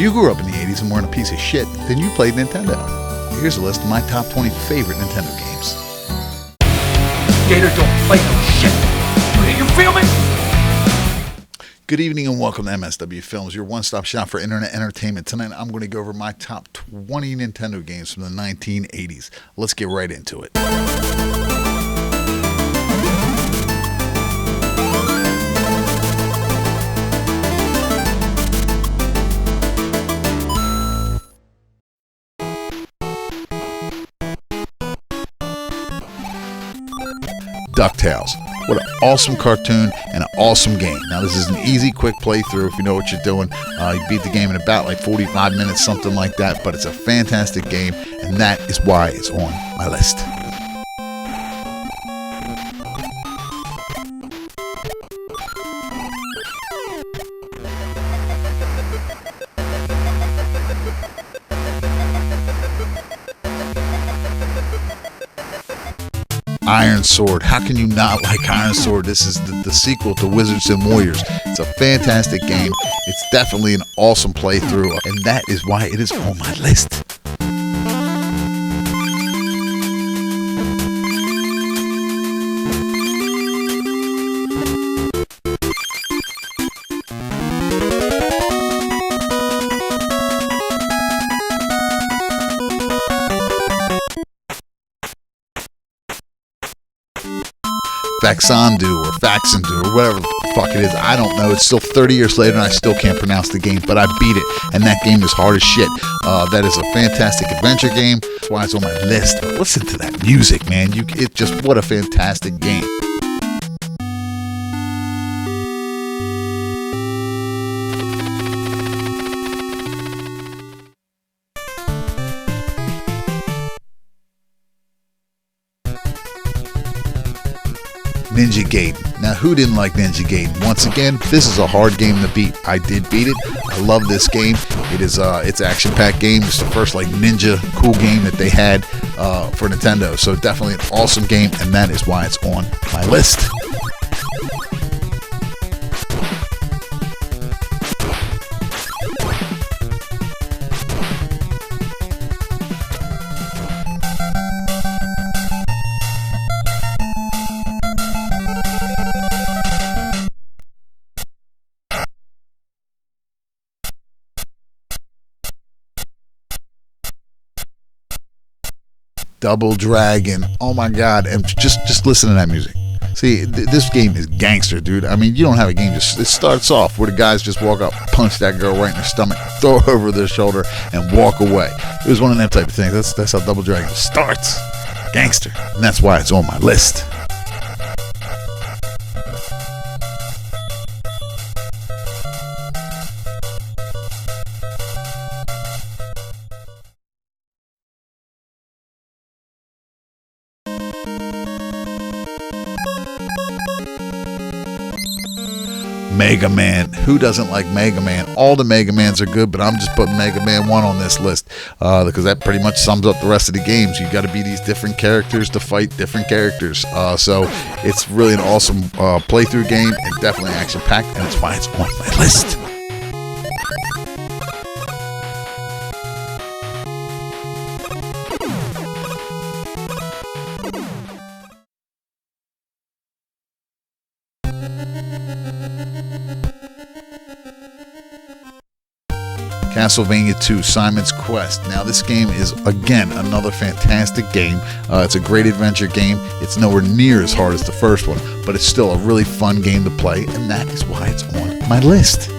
you grew up in the 80s and weren't a piece of shit, then you played Nintendo. Here's a list of my top 20 favorite Nintendo games. Gator don't play no shit. You feel me? Good evening and welcome to MSW Films, your one-stop shop for internet entertainment. Tonight I'm going to go over my top 20 Nintendo games from the 1980s. Let's get right into it. DuckTales. What an awesome cartoon and an awesome game. Now this is an easy, quick playthrough if you know what you're doing. You beat the game in about like 45 minutes, something like that, but it's a fantastic game, and that is why it's on my list. Iron Sword. How can you not like Iron Sword? This is the sequel to Wizards and Warriors. It's a fantastic game. It's definitely an awesome playthrough, and that is why it is on my list. Faxandu or Faxandu or whatever the fuck it is. I don't know. It's still 30 years later and I still can't pronounce the game, but I beat it, and that game is hard as shit. That is a fantastic adventure game. That's why it's on my list. Listen to that music, man. What a fantastic game. Ninja Gaiden. Now, who didn't like Ninja Gaiden? Once again, this is a hard game to beat. I did beat it. I love this game. It's action-packed game. It's the first like ninja cool game that they had for Nintendo. So definitely an awesome game, and that is why it's on my list. Double Dragon. Oh my god. And just listen to that music. See, this game is gangster, dude. I mean, you don't have a game. It starts off where the guys just walk up, punch that girl right in her stomach, throw her over their shoulder, and walk away. It was one of them type of things. That's how Double Dragon starts. Gangster. And that's why it's on my list. Mega Man. Who doesn't like Mega Man? All the Mega Mans are good, but I'm just putting Mega Man 1 on this list because that pretty much sums up the rest of the games. You got to be these different characters to fight different characters. So it's really an awesome playthrough game and definitely action-packed, and that's why it's on my list. Castlevania 2, Simon's Quest. Now this game is, again, another fantastic game. It's a great adventure game. It's nowhere near as hard as the first one, but it's still a really fun game to play, and that is why it's on my list.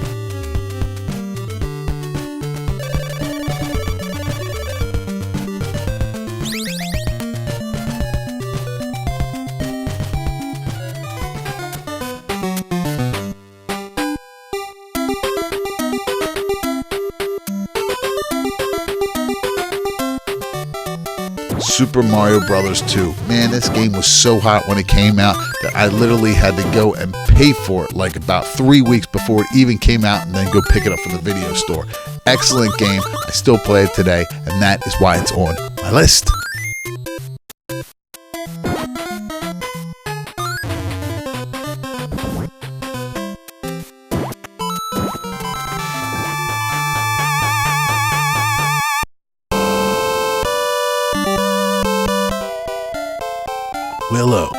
Super Mario Bros. 2. Man, this game was so hot when it came out that I literally had to go and pay for it like about 3 weeks before it even came out and then go pick it up from the video store. Excellent game. I still play it today, and that is why it's on my list. Willow.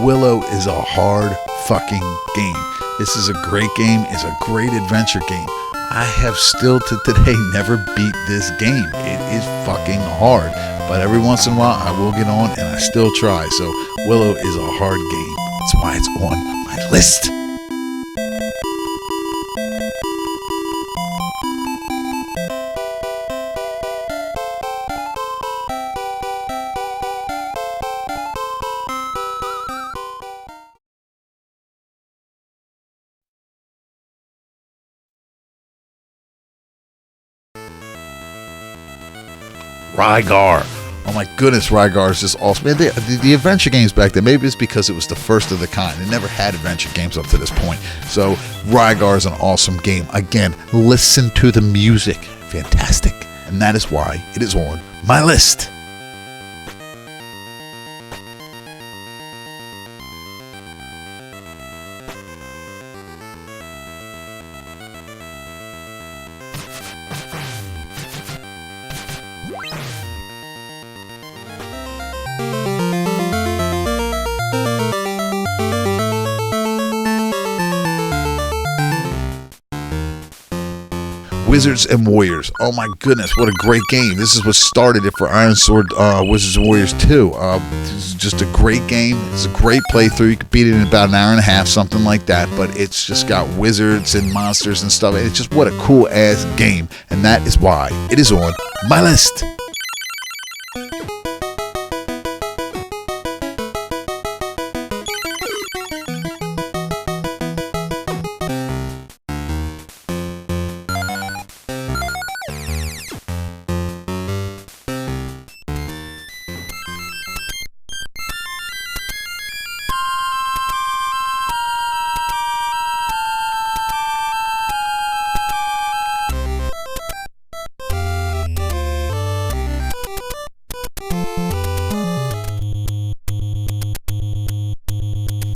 Willow is a hard fucking game. This is a great game. It's a great adventure game. I have still to today never beat this game. It is fucking hard. But every once in a while I will get on and I still try. So Willow is a hard game. That's why it's on my list. Rygar. Oh my goodness, Rygar is just awesome. Man, the adventure games back then, maybe it's because it was the first of the kind. It never had adventure games up to this point. So Rygar is an awesome game. Again, listen to the music. Fantastic. And that is why it is on my list. Wizards and Warriors. Oh my goodness, what a great game. This is what started it for Iron Sword Wizards and Warriors 2. This is just a great game. It's a great playthrough. You can beat it in about an hour and a half, something like that, but it's just got wizards and monsters and stuff. It's just what a cool ass game, and that is why it is on my list.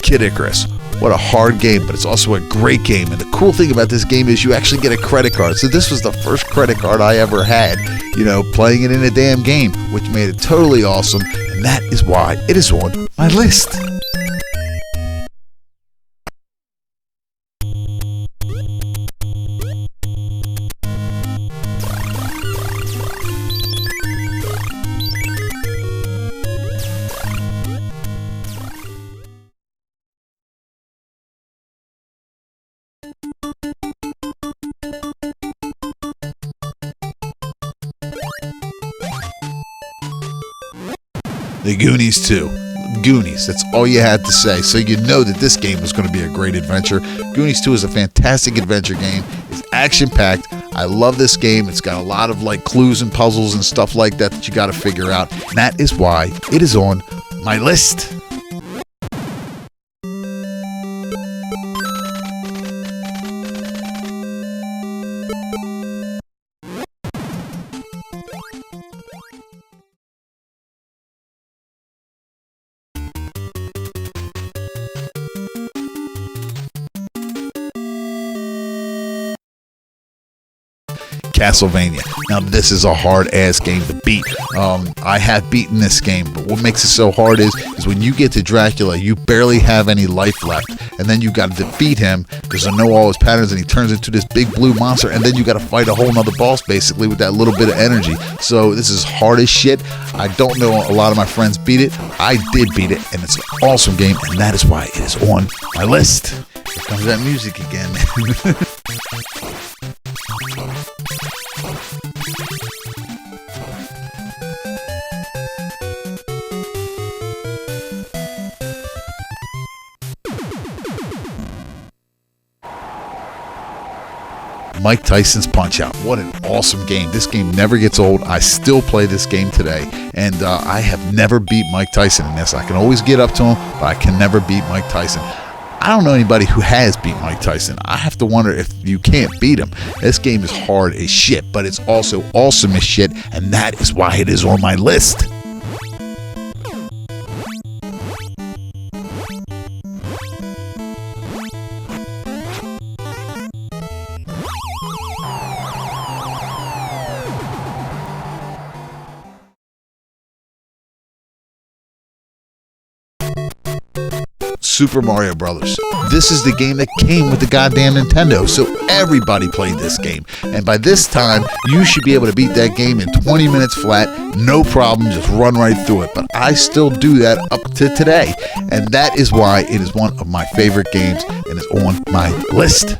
Kid Icarus. What a hard game, but it's also a great game. And the cool thing about this game is you actually get a credit card. So this was the first credit card I ever had, playing it in a damn game, which made it totally awesome. And that is why it is on my list. The Goonies 2. Goonies, that's all you had to say. So you know that this game was going to be a great adventure. Goonies 2 is a fantastic adventure game. It's action-packed. I love this game. It's got a lot of clues and puzzles and stuff like that you got to figure out. And that is why it is on my list. Castlevania. Now this is a hard ass game to beat. I have beaten this game, but what makes it so hard is when you get to Dracula, you barely have any life left, and then you got to defeat him because I know all his patterns, and he turns into this big blue monster, and then you got to fight a whole nother boss basically with that little bit of energy. So this is hard as shit. I don't know a lot of my friends beat it. I did beat it, and it's an awesome game, and that is why it is on my list. Here comes that music again. Mike Tyson's Punch-Out. What an awesome game. This game never gets old. I still play this game today, and I have never beat Mike Tyson in this. I can always get up to him, but I can never beat Mike Tyson. I don't know anybody who has beat Mike Tyson. I have to wonder if you can't beat him. This game is hard as shit, but it's also awesome as shit, and that is why it is on my list. Super Mario Brothers. This is the game that came with the goddamn Nintendo, so everybody played this game. And by this time, you should be able to beat that game in 20 minutes flat, no problem, just run right through it. But I still do that up to today, and that is why it is one of my favorite games and is on my list.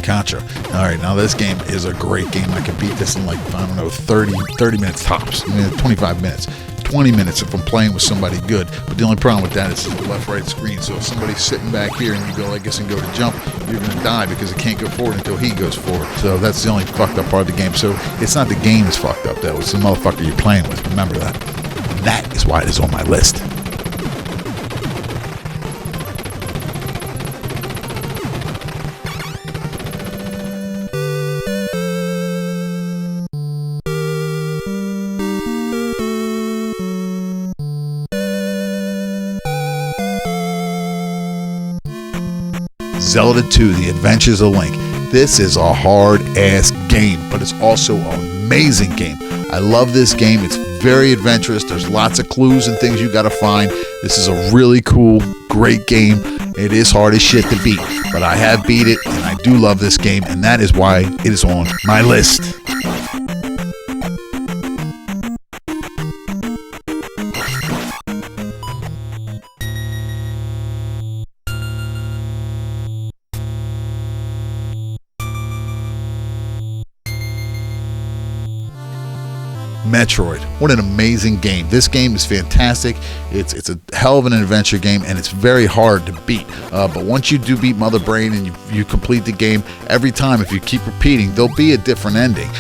Contra. Alright, now this game is a great game. I can beat this in like, I don't know, 30 minutes tops. I mean, 25 minutes. 20 minutes if I'm playing with somebody good. But the only problem with that is the left-right screen. So if somebody's sitting back here and you go like this and go to jump, you're going to die because it can't go forward until he goes forward. So that's the only fucked up part of the game. So it's not the game is fucked up though. It's the motherfucker you're playing with. Remember that. And that is why it is on my list. Zelda 2, The Adventures of Link. This is a hard-ass game, but it's also an amazing game. I love this game. It's very adventurous. There's lots of clues and things you gotta find. This is a really cool, great game. It is hard as shit to beat, but I have beat it, and I do love this game, and that is why it is on my list. Metroid. What an amazing game. This game is fantastic. It's a hell of an adventure game, and it's very hard to beat. But once you do beat Mother Brain and you complete the game, every time if you keep repeating, there'll be a different ending.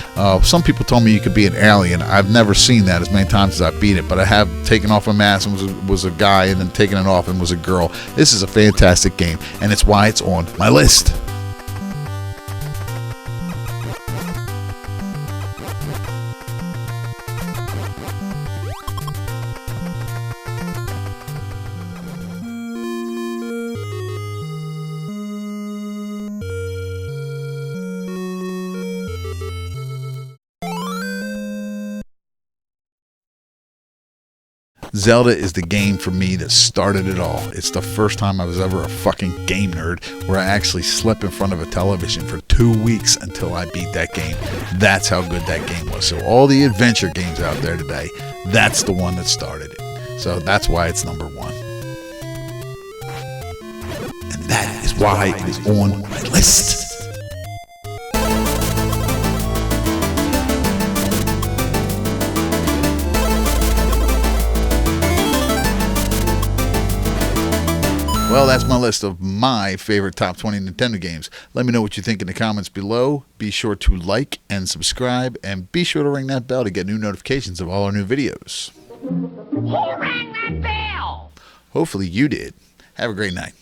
Some people told me you could be an alien. I've never seen that as many times as I beat it, but I have taken off a mask and was a guy, and then taken it off and was a girl. This is a fantastic game, and it's why it's on my list. Zelda is the game for me that started it all. It's the first time I was ever a fucking game nerd where I actually slept in front of a television for 2 weeks until I beat that game. That's how good that game was. So all the adventure games out there today, that's the one that started it. So that's why it's number one. And that is why it is on my list. Well, that's my list of my favorite top 20 Nintendo games. Let me know what you think in the comments below. Be sure to like and subscribe, and be sure to ring that bell to get new notifications of all our new videos. Who rang that bell? Hopefully you did. Have a great night.